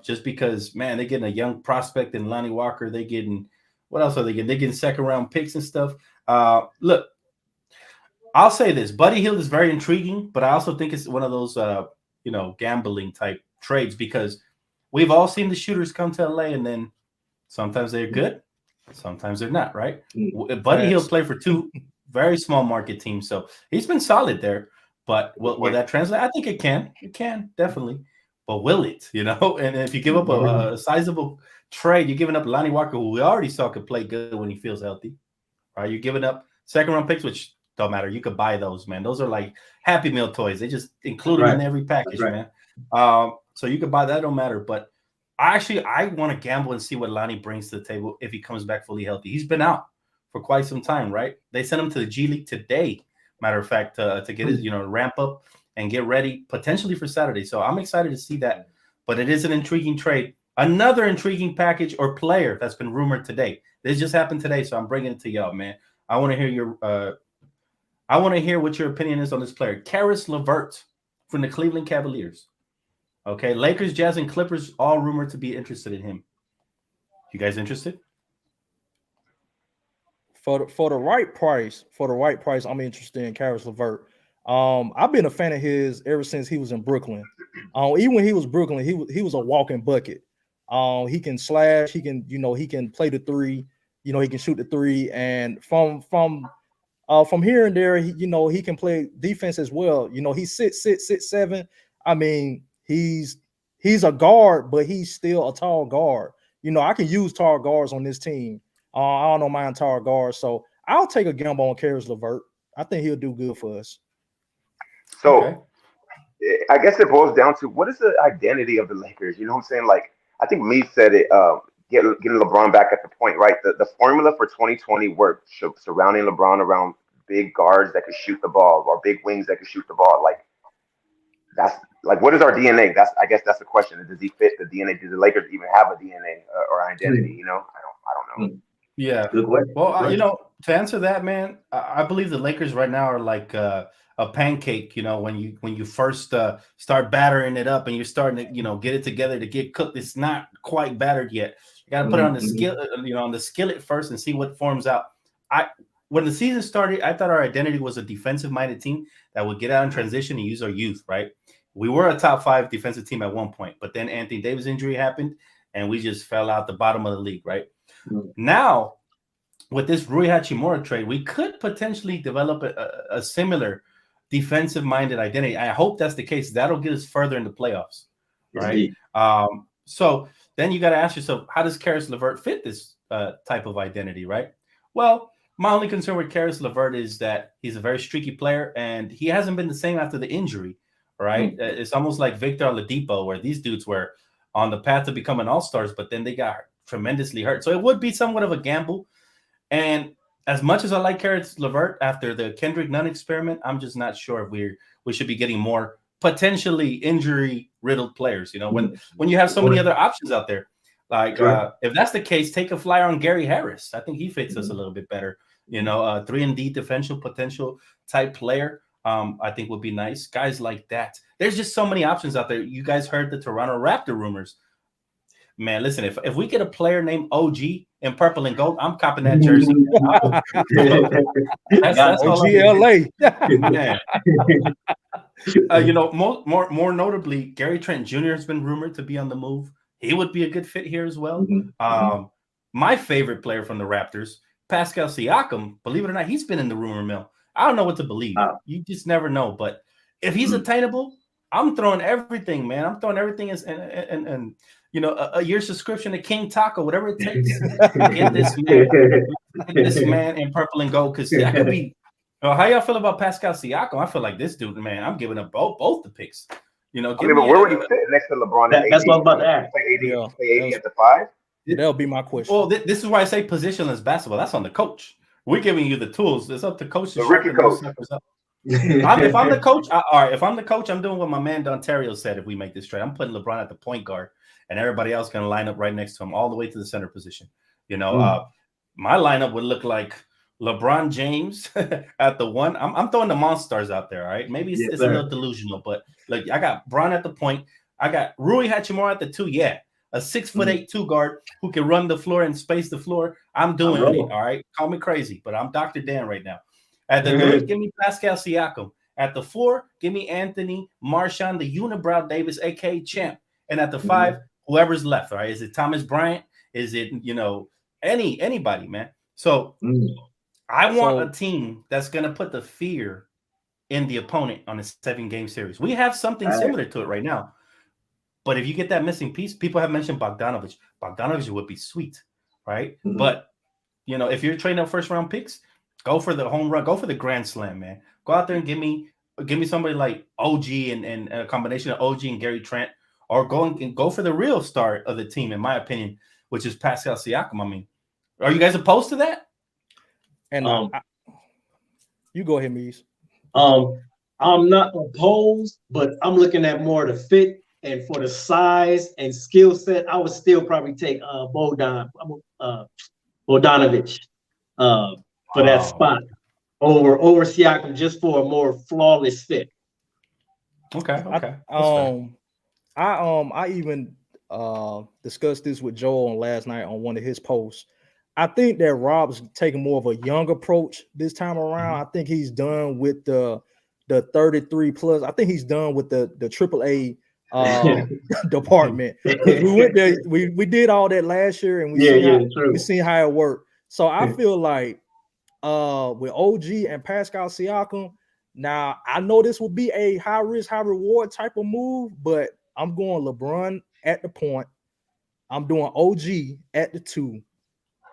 Just because, man, they're getting a young prospect in Lonnie Walker. They're getting, what else are they getting? They're getting second round picks and stuff. Look, I'll say this. Buddy Hield is very intriguing, but I also think it's one of those, gambling type trades because we've all seen the shooters come to LA and then sometimes they're good, sometimes they're not, right? Buddy Hield played for two very small market teams, so he's been solid there. But will that translate? I think it can. It can, definitely. But will it, you know? And if you give up a sizable trade, you're giving up Lonnie Walker, who we already saw could play good when he feels healthy, right? You're giving up second-round picks, which don't matter. You could buy those, man. Those are like Happy Meal toys. They just include them in every package, man. So you could buy that, don't matter. But I want to gamble and see what Lonnie brings to the table if he comes back fully healthy. He's been out for quite some time, right? They sent him to the G League today, matter of fact, to get his, ramp up and get ready potentially for Saturday. So I'm excited to see that. But it is an intriguing trade. Another intriguing package or player that's been rumored today. This just happened today, so I'm bringing it to y'all, man. I want to hear what your opinion is on this player. Karis LeVert from the Cleveland Cavaliers. Okay, Lakers, Jazz, and Clippers all rumored to be interested in him. You guys interested? For the right price, I'm interested in Karis LeVert. I've been a fan of his ever since he was in Brooklyn. Even when he was Brooklyn, he was a walking bucket. He can slash, he can play the three, he can shoot the three, and from here and there, he can play defense as well. He's 6'7". I mean, he's a guard, but he's still a tall guard. I can use tall guards on this team. I don't know my entire guard, so I'll take a gamble on Karis LeVert. I think he'll do good for us. So Okay. I guess it boils down to what is the identity of the Lakers? You know what I'm saying? Like I think me said it. Getting LeBron back at the point, right? The formula for 2020 worked, surrounding LeBron around big guards that could shoot the ball or big wings that could shoot the ball. Like that's like what is our DNA? I guess that's the question. Does he fit the DNA? Do the Lakers even have a DNA or identity? You know, I don't know. Yeah. Good question. Well, to answer that, man, I believe the Lakers right now are like a pancake. You know, when you first start battering it up and you're starting to get it together to get cooked, it's not quite battered yet. You got to put it on the on the skillet first and see what forms out. When the season started, I thought our identity was a defensive-minded team that would get out in transition and use our youth. Right? We were a top 5 defensive team at one point, but then Anthony Davis injury happened and we just fell out the bottom of the league. Right? Now, with this Rui Hachimura trade, we could potentially develop a similar defensive-minded identity. I hope that's the case. That'll get us further in the playoffs, right? So then you got to ask yourself, how does Karis LeVert fit this type of identity, right? Well, my only concern with Karis LeVert is that he's a very streaky player, and he hasn't been the same after the injury, right? It's almost like Victor Oladipo, where these dudes were on the path to becoming all-stars, but then they got tremendously hurt. So it would be somewhat of a gamble. And as much as I like Karis LeVert after the Kendrick Nunn experiment, I'm just not sure if we should be getting more potentially injury-riddled players. You know, when you have so many other options out there, like if that's the case, take a flyer on Gary Harris. I think he fits us a little bit better. You know, 3-and-D defensive potential type player. I think would be nice. Guys like that. There's just so many options out there. You guys heard the Toronto Raptor rumors. Man, listen, if we get a player named OG in purple and gold, I'm copping that jersey. That's OG LA. More notably, Gary Trent Jr. has been rumored to be on the move. He would be a good fit here as well. My favorite player from the Raptors, Pascal Siakam, believe it or not, he's been in the rumor mill. I don't know what to believe. You just never know. But if he's attainable, I'm throwing everything, man. I'm throwing everything and a year subscription to King Taco, whatever it takes to get this man in purple and gold. Because that could be. How y'all feel about Pascal Siakam? I feel like this dude, man. I'm giving up both the picks. But where would he fit next to LeBron? That's what I'm about to ask. Play AD at the 5. That'll be my question. Well, this is why I say positionless basketball. That's on the coach. We're giving you the tools. It's up to coach to sharpen those suckers up. If I'm the coach, if I'm the coach, I'm doing what my man Dontario said. If we make this trade, I'm putting LeBron at the point guard, and everybody else going to line up right next to him, all the way to the center position. My lineup would look like LeBron James at the 1. I'm throwing the Monstars out there. All right, maybe it's a little delusional, but look, I got Bron at the point. I got Rui Hachimura at the 2. Yeah, a 6'8" 2 guard who can run the floor and space the floor. I'm doing it. All right, call me crazy, but I'm Dr. Dan right now. At the 3, give me Pascal Siakam. At the 4, give me Anthony Marchand, the Unibrow Davis, aka Champ. And at the 5, whoever's left. All right, is it Thomas Bryant? Is it anybody, man? So I want a team that's gonna put the fear in the opponent on a 7-game series. We have something similar to it right now. But if you get that missing piece, people have mentioned Bogdanovich. Bogdanovich would be sweet, right? But if you're trading up first-round picks, go for the home run, go for the grand slam, man. Go out there and give me somebody like OG and a combination of OG and Gary Trent, or go for the real star of the team, in my opinion, which is Pascal Siakam. I mean, are you guys opposed to that? And you go ahead, Mies. I'm not opposed, but I'm looking at more the fit. And for the size and skill set, I would still probably take Bogdanovich for that spot over Siakam, just for a more flawless fit. Okay. I even discussed this with Joel last night on one of his posts. I think that Rob's taking more of a young approach this time around. I think he's done with the 33 plus. I think he's done with the AAA department. We went there, we did all that last year, and we seen how it worked. So I feel like with OG and Pascal Siakam, now I know this will be a high risk, high reward type of move, but I'm going LeBron at the point. I'm doing OG at the 2,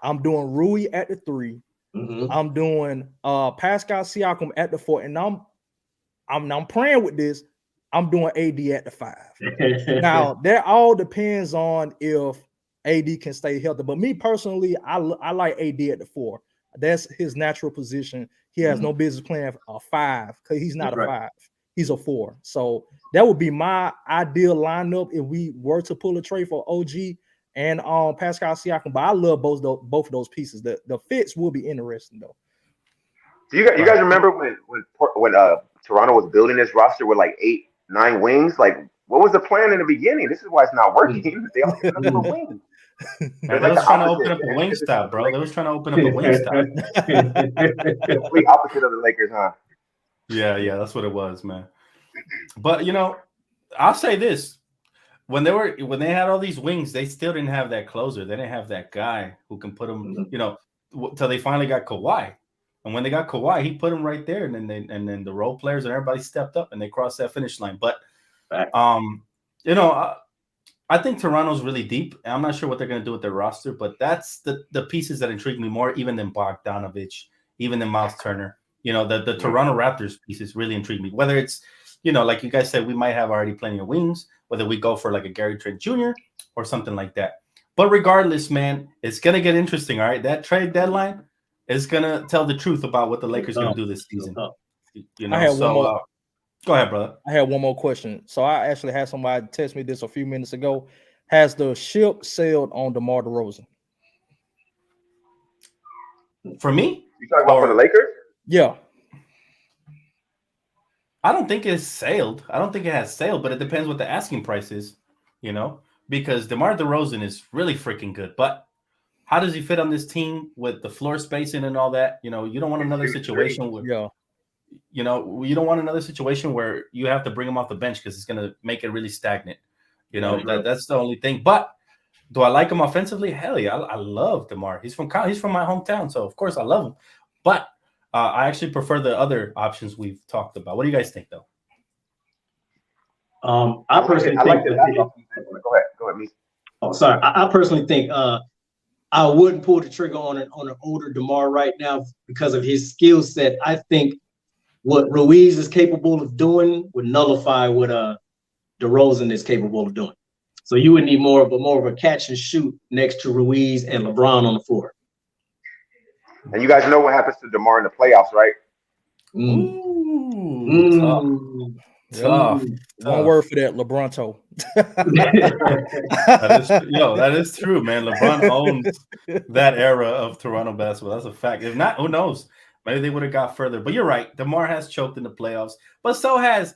I'm doing Rui at the 3. Mhm. I'm doing Pascal Siakam at the 4, and I'm praying with this. I'm doing AD at the 5. Now that all depends on if AD can stay healthy. But me personally, I like AD at the 4. That's his natural position. He has no business playing a 5 because he's not a 5. He's a 4. So that would be my ideal lineup if we were to pull a trade for OG and Pascal Siakam. But I love both of those pieces. The fits will be interesting though. Do you guys remember when Toronto was building this roster with like 8-9 wings? Like, what was the plan in the beginning? This is why it's not working. They all get nothing but wings. Man, they was trying to open up a wing stop, bro. They was trying to open up a wing stop. Complete opposite of the Lakers, huh? Yeah, that's what it was, man. But I'll say this: when they had all these wings, they still didn't have that closer. They didn't have that guy who can put them, till they finally got Kawhi. And when they got Kawhi, he put him right there, and then the role players and everybody stepped up and they crossed that finish line. But I think Toronto's really deep. I'm not sure what they're going to do with their roster, but that's the pieces that intrigue me more, even than Bogdanovich, even than Miles Turner. The Toronto Raptors pieces really intrigue me. Whether it's, like you guys said, we might have already plenty of wings, whether we go for like a Gary Trent Jr. or something like that. But regardless, man, it's going to get interesting, all right? That trade deadline is going to tell the truth about what the Lakers are going to do this season. Go ahead, brother. I had one more question. So I actually had somebody text me this a few minutes ago. Has the ship sailed on DeMar DeRozan? For me? You talking about for the Lakers? Yeah. I don't think it's sailed. I don't think it has sailed, but it depends what the asking price is, because DeMar DeRozan is really freaking good. But how does he fit on this team with the floor spacing and all that? You don't want another situation where you don't want another situation where you have to bring him off the bench because it's going to make it really stagnant. That's the only thing. But do I like him offensively? Hell yeah, I love DeMar. He's from my hometown, so of course I love him. But I actually prefer the other options we've talked about. What do you guys think, though? I personally think Go ahead, me. Oh, sorry. I personally think I wouldn't pull the trigger on an older DeMar right now because of his skill set. I think what Ruiz is capable of doing would nullify what DeRozan is capable of doing. So you would need more of a catch and shoot next to Ruiz and LeBron on the floor. And you guys know what happens to DeMar in the playoffs, right? Tough. One word for that, LeBronto. That is true, man. LeBron owns that era of Toronto basketball. That's a fact. If not, who knows? Maybe they would have got further. But you're right. DeMar has choked in the playoffs. But so has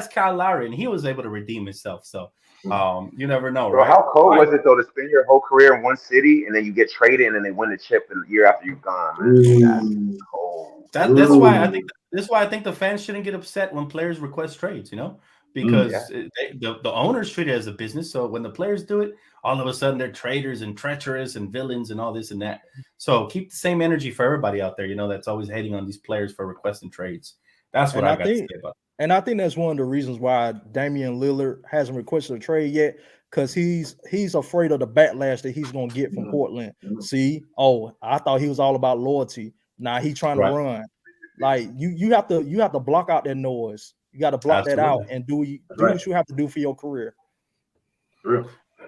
Kyle Lowry, and he was able to redeem himself. So you never know, Bro, right? how cold was it, though, to spend your whole career in one city and then you get traded and then they win the chip the year after you've gone, man? That's cold. That's why I think the fans shouldn't get upset when players request trades, because the owners treat it as a business. So when the players do it, all of a sudden they're traitors and treacherous and villains and all this and that. So keep the same energy for everybody out there, that's always hating on these players for requesting trades. That's what I got to say about it. And I think that's one of the reasons why Damian Lillard hasn't requested a trade yet, because he's afraid of the backlash that he's going to get from Portland. See, I thought he was all about loyalty. Now he's trying to run. Like you have to block out that noise. You got to block that out and do what you have to do for your career.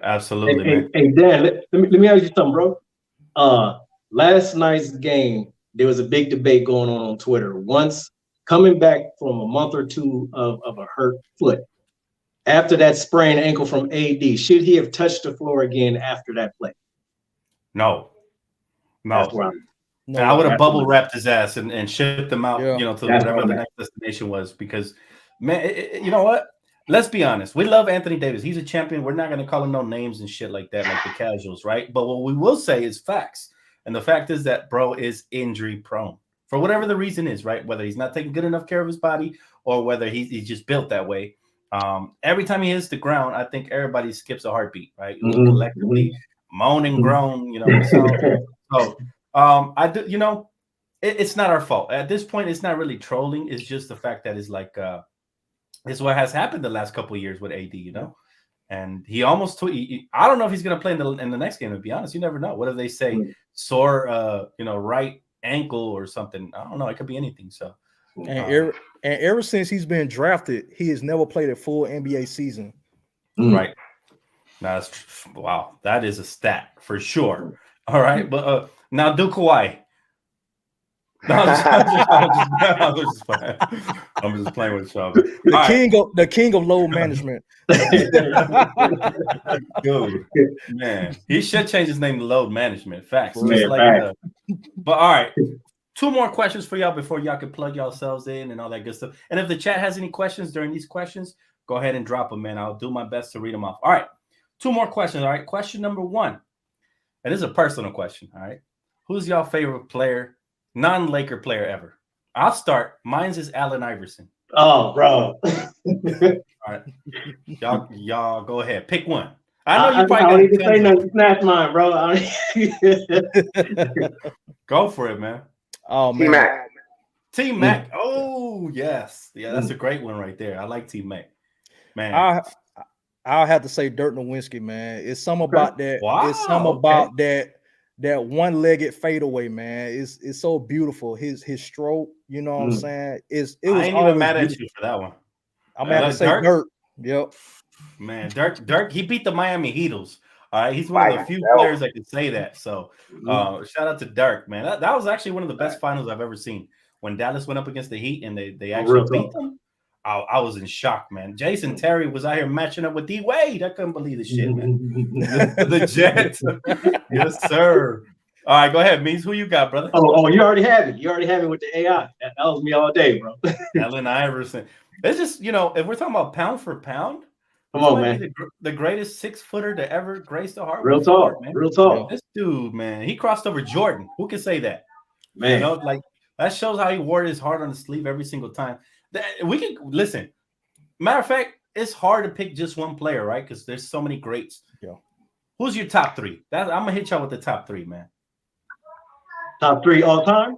Absolutely. Hey, Dan, let me ask you something, bro. Last night's game, there was a big debate going on Twitter. Once coming back from a month or two of a hurt foot, after that sprained ankle from AD, should he have touched the floor again after that play? No. That's where I would have bubble wrapped his ass and shipped him out, to whatever the next destination was. Because, man, you know what? Let's be honest. We love Anthony Davis. He's a champion. We're not going to call him no names and shit like that, like the casuals, right? But what we will say is facts. And the fact is that bro is injury prone for whatever the reason is, right? Whether he's not taking good enough care of his body or whether he's just built that way. Every time he hits the ground, I think everybody skips a heartbeat, right? Collectively moan and groan, So I do, it's not our fault. At this point, it's not really trolling. It's just the fact that it's like it's what has happened the last couple of years with AD, And he almost I don't know if he's going to play in the next game, to be honest. You never know. What if they say sore right ankle or something? I don't know. It could be anything. So and ever since he's been drafted, he has never played a full NBA season. Right. Now wow, that is a stat for sure. All right, but now do Kawhi. No, I'm just playing with y'all. The king of load management. Dude, man, he should change his name to load management. Facts. Man, but all right, 2 more questions for y'all before y'all can plug yourselves in and all that good stuff. And if the chat has any questions during these questions, go ahead and drop them, man. I'll do my best to read them off. All right, 2 more questions. All right, question number 1, and this is a personal question. All right, who's y'all favorite player? Non-Laker player ever. I'll start. Mine's is Allen Iverson. Oh, bro. All right, y'all go ahead. Pick one. I know you probably don't even say nothing. Snatch mine, bro. Go for it, man. Oh man, T-Mac. Oh yes, yeah, that's a great one right there. I like T-Mac. Man, I'll have to say Dirk Nowitzki, man. It's something about that. Wow, it's something about that one-legged fadeaway, man. It's so beautiful. His stroke, you know what I'm saying? It was I ain't even mad at you for that one. I'm gonna have to say Dirk. Yep. Man, Dirk, he beat the Miami Heatles. All right, he's one of the few players that can say that. So shout out to Dirk, man. That was actually one of the best finals I've ever seen. When Dallas went up against the Heat and they actually beat them, I was in shock, man. Jason Terry was out here matching up with D Wade. I couldn't believe this shit, man. The Jets. Yes, sir. All right, go ahead, Mees. Who you got, brother? Oh, you already have it. You already have it with the AI. That was me all day, bro. Allen Iverson. It's just, if we're talking about pound for pound, come on, man. The greatest 6-footer to ever grace the hardwood. Real talk, man. Real talk. This dude, man, he crossed over Jordan. Who can say that? Man, that shows how he wore his heart on his sleeve every single time. We can listen. Matter of fact, it's hard to pick just one player, right? Because there's so many greats. Yeah. Who's your top 3? I'm gonna hit y'all with the top 3, man. Top 3 all time?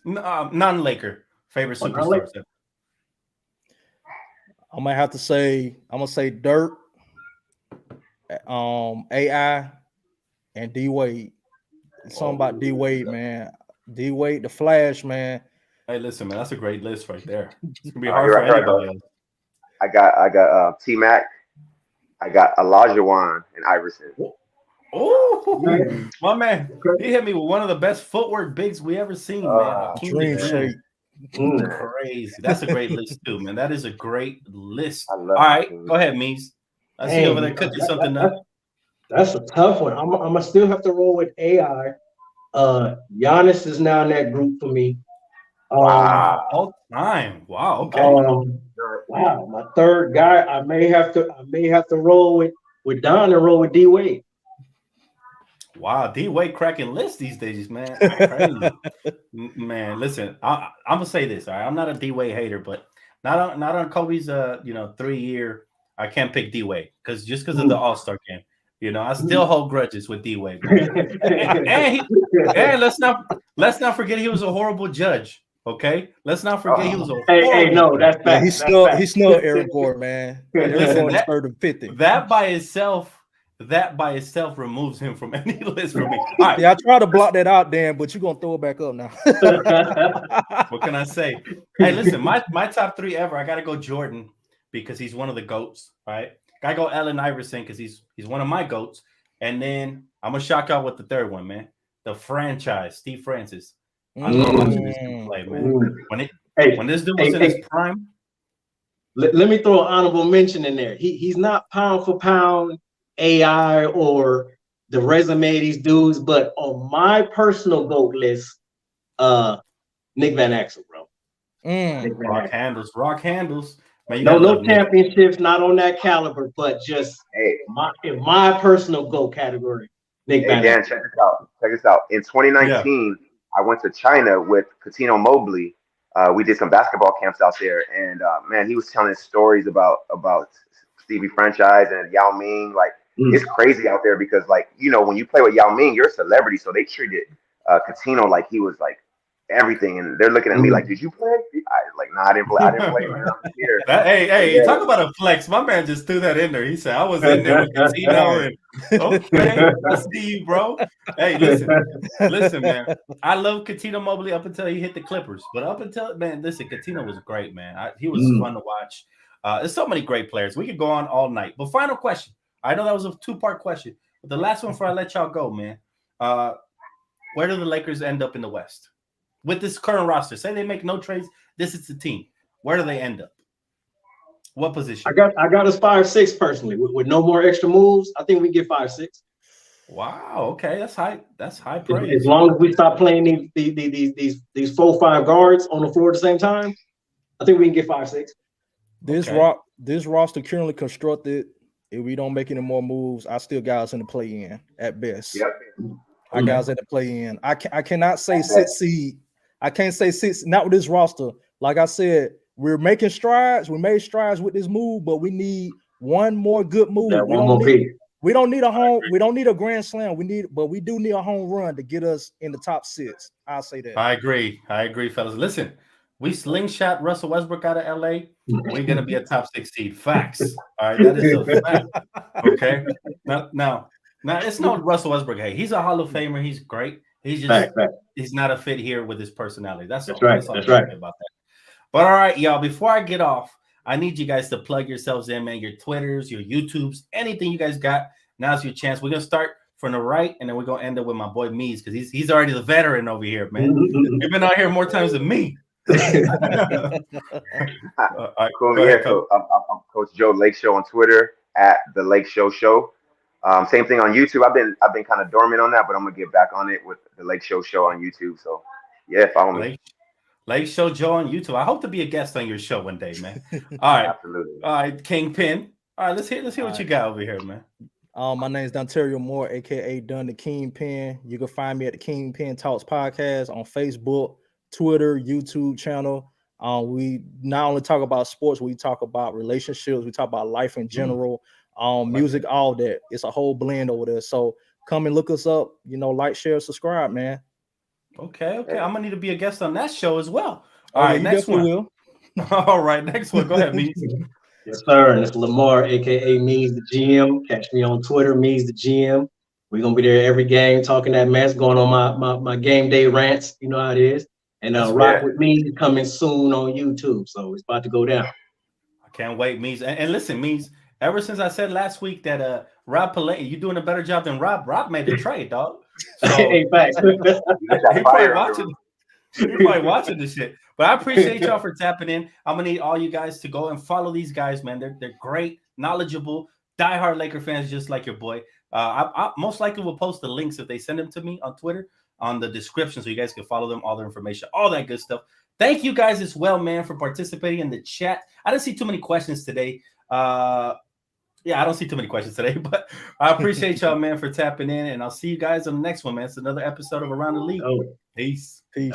Non-Laker favorite superstars. I'm gonna say Dirk, AI, and D Wade. Something about D Wade, man. D Wade, the Flash, man. Hey, listen, man, that's a great list right there. It's gonna be hard for anybody else. I got T-Mac, I got Olajuwon and Iverson. Oh, my man, he hit me with one of the best footwork bigs we ever seen, man. Dream shape. Crazy. That's a great list too, man. That is a great list. All right, go ahead, Mees. I see over there cooking something up. That's a tough one. I'm gonna still have to roll with AI. Giannis is now in that group for me. All time. Wow. Okay. Wow. My third guy, I may have to roll with Don and roll with D Wade. Wow, D Wade cracking lists these days, man. Crazy. Man, listen, I'm gonna say this. All right, I'm not a D Wade hater, but not on Kobe's 3-year. I can't pick D Wade because of the All-Star game. I still hold grudges with D Wade. and let's not forget he was a horrible judge. Okay, let's not forget he was a hey, no, that's bad. He snub Eric Gordon, man. Listen, that, 3rd and 50. That by itself removes him from any list for me. All right. Yeah, I try to block that out, Dan, but you're gonna throw it back up now. What can I say? Hey, listen, my top 3 ever. I gotta go Jordan because he's one of the GOATs. Right? Gotta go Allen Iverson because he's one of my GOATs. And then I'm gonna shock out with the 3rd one, man. The franchise, Steve Francis. I love watching this dude play, man. When this dude was in his prime. Let me throw an honorable mention in there. He's not pound for pound AI or the resume of these dudes, but on my personal GOAT list, Nick Van Exel, bro. Rock handles. Man, no championships, not on that caliber, but just in my personal GOAT category, Nick Van Dan, Exel. check this out. In 2019, I went to China with Coutinho Mobley. We did some basketball camps out there, and man, he was telling us stories about Stevie Franchise and Yao Ming. Like, it's crazy out there because, like, when you play with Yao Ming, you're a celebrity, so they treated Coutinho like he was like everything, and they're looking at me like, "Did you play?" I was like, No, I didn't play, man. I'm here. Hey, talk about a flex. My man just threw that in there. He said, I was in there with Casino. And okay, I see you, bro. Hey, listen, man. I love Coutinho Mobley up until he hit the Clippers. But up until, man, listen, Coutinho was great, man. He was fun to watch. There's so many great players. We could go on all night. But final question. I know that was a 2-part question. But the last one before I let y'all go, man. Where do the Lakers end up in the West? With this current roster, say they make no trades, this is the team. Where do they end up? What position? I got us 5-6 personally. With no more extra moves, I think we get 5-6. Wow. Okay, that's high. That's high praise. As long as we stop playing these 4-5 guards on the floor at the same time, I think we can get 5-6. This roster currently constructed. If we don't make any more moves, I still got us in the play-in at best. Yep. I got us in the play-in. I cannot say 6 seed. I can't say 6. Not with this roster. Like I said, we're making strides. We made strides with this move, but we need one more good move. Yeah, we don't need a home. We don't need a grand slam. But we do need a home run to get us in the top 6. I'll say that. I agree, fellas. Listen, we slingshot Russell Westbrook out of LA. We're gonna be a top 6 seed. Facts. All right, that is a fact. Okay. Now, it's not Russell Westbrook. Hey, he's a Hall of Famer. He's great. He's just he's not a fit here with his personality. That's right. That's right about that. But all right, y'all. Before I get off, I need you guys to plug yourselves in, man. Your Twitters, your YouTubes, anything you guys got. Now's your chance. We're gonna start from the right, and then we're gonna end up with my boy Mees because he's already the veteran over here, man. You've been out here more times than me. Cool. Yeah, so I'm Coach Joe Lake Show on Twitter at the Lake Show Show. Same thing on YouTube. I've been kind of dormant on that, but I'm gonna get back on it with the Lake Show Show on YouTube. So yeah, follow me. Lake Show Joe on YouTube. I hope to be a guest on your show one day, man. All right, absolutely. All right, Kingpin. All right, let's hear what you got over here, man. My name is Dtlf Moore, aka Dun the Kingpin. You can find me at the Kingpin Talks Podcast on Facebook, Twitter, YouTube channel. We not only talk about sports, we talk about relationships, we talk about life in general. Music, all that. It's a whole blend over there. So come and look us up, like, share, subscribe, man. Okay. I'm gonna need to be a guest on that show as well. All right, next one. Will. All right, next one. Go ahead, Mees. Yes, sir. And it's Lamar, aka Mees the GM. Catch me on Twitter, Mees the GM. We're gonna be there every game talking that mess, going on my game day rants. You know how it is. And Rock with Me coming soon on YouTube. So it's about to go down. I can't wait, Mees. And listen, Mees. Ever since I said last week that Rob Pillay, you're doing a better job than Rob. Rob made the trade, dog. So, he probably watching this shit. But I appreciate y'all for tapping in. I'm gonna need all you guys to go and follow these guys, man. They're great, knowledgeable, diehard Laker fans, just like your boy. I most likely will post the links if they send them to me on Twitter on the description, so you guys can follow them, all their information, all that good stuff. Thank you guys as well, man, for participating in the chat. I didn't see too many questions today. I don't see too many questions today, but I appreciate y'all, man, for tapping in, and I'll see you guys on the next one, man. It's another episode of Around the League. Peace. Peace.